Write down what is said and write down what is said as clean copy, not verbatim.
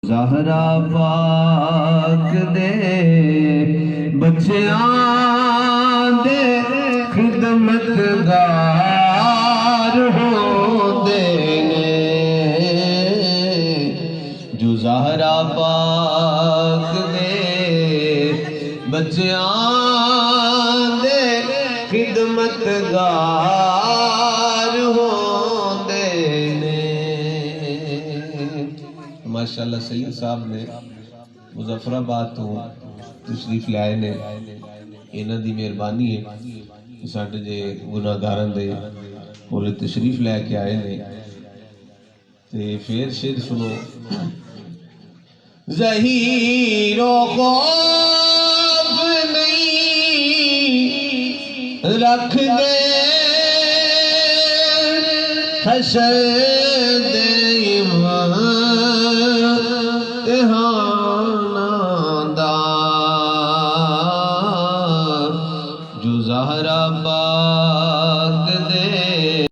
زہرا پاک دے بچیاں دے خدمتگار ہوندے نے، جو زہرا پاک دے بچیاں دے خدمتگار ہوندے نے۔ ماشاءاللہ سید صاحب نے مظفر آباد تو تشریف لائے نے، انہاں دی مہربانی ہے کہ ساڈے جے گناہگاراں دے کول تشریف لے کے آئے نے۔ تے پھر شعر سنو، ظہیر و خوف نہیں رکھ دے حشر دے امتحان دا، جو زہرا پاک دے